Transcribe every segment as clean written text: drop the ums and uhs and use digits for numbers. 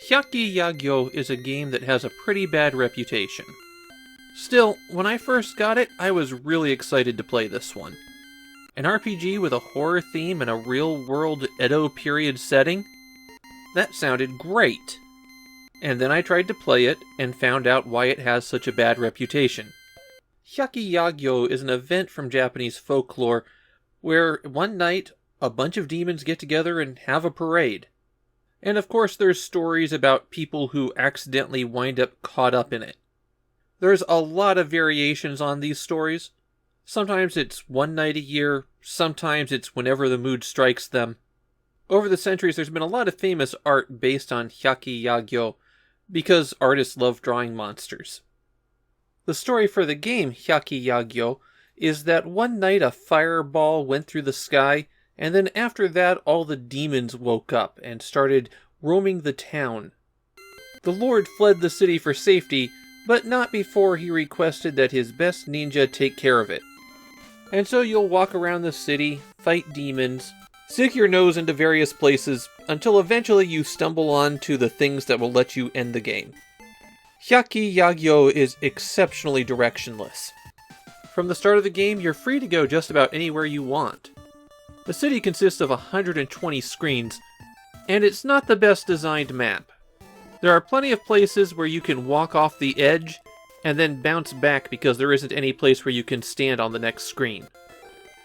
Yagyou is a game that has a pretty bad reputation. Still, when I first got it, I was really excited to play this one. An RPG with a horror theme and a real-world Edo period setting? That sounded great! And then I tried to play it, and found out why it has such a bad reputation. Yagyou is an event from Japanese folklore where one night a bunch of demons get together and have a parade. And of course there's stories about people who accidentally wind up caught up in it. There's a lot of variations on these stories. Sometimes it's one night a year, sometimes it's whenever the mood strikes them. Over the centuries there's been a lot of famous art based on Yagyou because artists love drawing monsters. The story for the game Yagyou is that one night a fireball went through the sky, and then after that all the demons woke up and started roaming the town. The Lord fled the city for safety, but not before he requested that his best ninja take care of it. And so you'll walk around the city, fight demons, stick your nose into various places, until eventually you stumble onto the things that will let you end the game. Yagyou is exceptionally directionless. From the start of the game, you're free to go just about anywhere you want. The city consists of 120 screens, and it's not the best designed map. There are plenty of places where you can walk off the edge, and then bounce back because there isn't any place where you can stand on the next screen.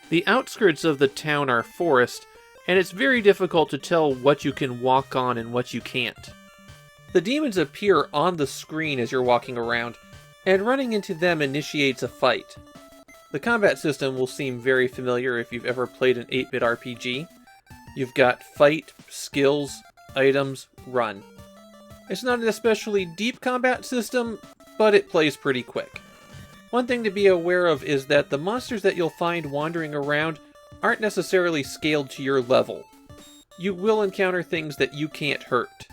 The outskirts of the town are forest, and it's very difficult to tell what you can walk on and what you can't. The demons appear on the screen as you're walking around, and running into them initiates a fight. The combat system will seem very familiar if you've ever played an 8-bit RPG. You've got fight, skills, items, run. It's not an especially deep combat system, but it plays pretty quick. One thing to be aware of is that the monsters that you'll find wandering around aren't necessarily scaled to your level. You will encounter things that you can't hurt.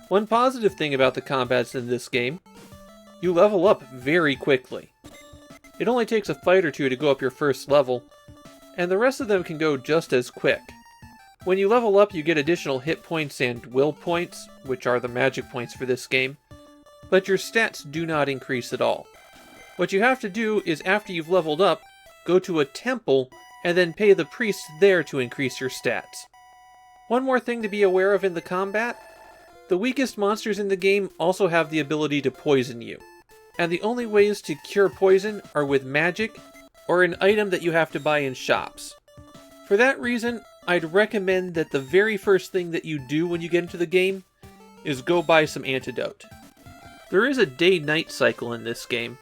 One positive thing about the combats in this game, you level up very quickly. It only takes a fight or two to go up your first level, and the rest of them can go just as quick. When you level up, you get additional hit points and will points, which are the magic points for this game, but your stats do not increase at all. What you have to do is, after you've leveled up, go to a temple and then pay the priest there to increase your stats. One more thing to be aware of in the combat, the weakest monsters in the game also have the ability to poison you, and the only ways to cure poison are with magic or an item that you have to buy in shops. For that reason, I'd recommend that the very first thing that you do when you get into the game is go buy some antidote. There is a day-night cycle in this game,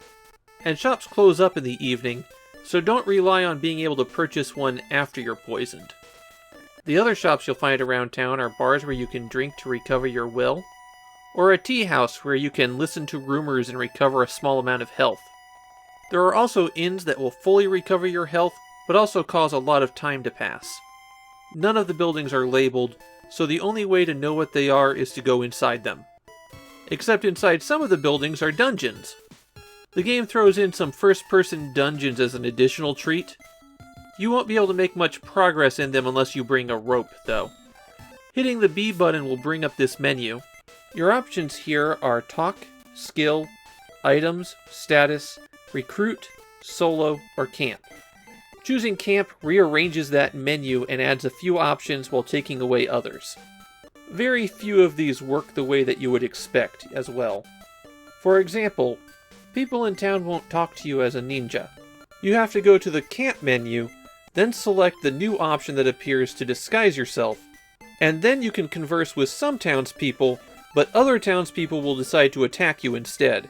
and shops close up in the evening, so don't rely on being able to purchase one after you're poisoned. The other shops you'll find around town are bars where you can drink to recover your will, or a tea house where you can listen to rumors and recover a small amount of health. There are also inns that will fully recover your health, but also cause a lot of time to pass. None of the buildings are labeled, so the only way to know what they are is to go inside them. Except inside some of the buildings are dungeons. The game throws in some first-person dungeons as an additional treat. You won't be able to make much progress in them unless you bring a rope, though. Hitting the B button will bring up this menu. Your options here are talk, skill, items, status, recruit, solo, or camp. Choosing camp rearranges that menu and adds a few options while taking away others. Very few of these work the way that you would expect as well. For example, people in town won't talk to you as a ninja. You have to go to the camp menu, then select the new option that appears to disguise yourself, and then you can converse with some townspeople, but other townspeople will decide to attack you instead.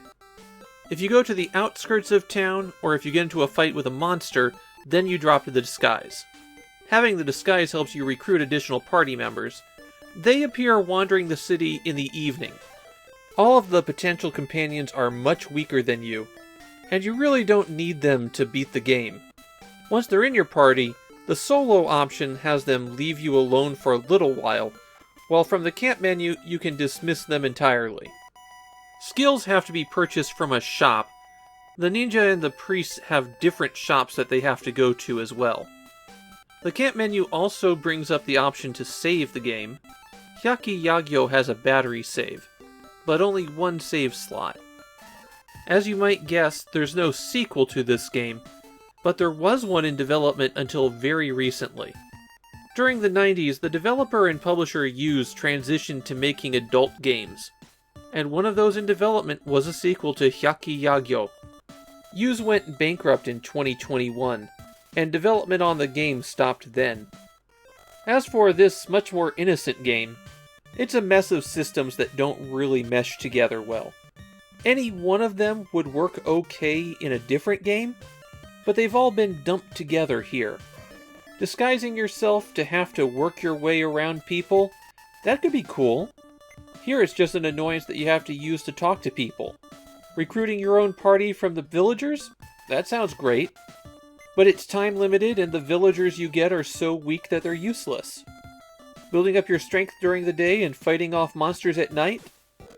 If you go to the outskirts of town, or if you get into a fight with a monster, then you drop to the disguise. Having the disguise helps you recruit additional party members. They appear wandering the city in the evening. All of the potential companions are much weaker than you, and you really don't need them to beat the game. Once they're in your party, the solo option has them leave you alone for a little while from the camp menu you can dismiss them entirely. Skills have to be purchased from a shop. The ninja and the priests have different shops that they have to go to as well. The camp menu also brings up the option to save the game. Hyakki Yagyou has a battery save, but only one save slot. As you might guess, there's no sequel to this game, but there was one in development until very recently. During the 90s, the developer and publisher Yagyou transitioned to making adult games, and one of those in development was a sequel to Hyakki Yagyou. Yagyou went bankrupt in 2021, and development on the game stopped then. As for this much more innocent game, it's a mess of systems that don't really mesh together well. Any one of them would work okay in a different game, but they've all been dumped together here. Disguising yourself to have to work your way around people, that could be cool. Here it's just an annoyance that you have to use to talk to people. Recruiting your own party from the villagers? That sounds great. But it's time limited and the villagers you get are so weak that they're useless. Building up your strength during the day and fighting off monsters at night?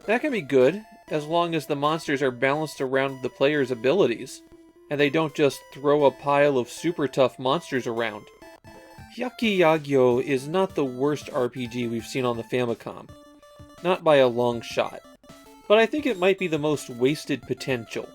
That can be good, as long as the monsters are balanced around the player's abilities, and they don't just throw a pile of super tough monsters around. Hyakki Yagyou is not the worst RPG we've seen on the Famicom. Not by a long shot. But I think it might be the most wasted potential.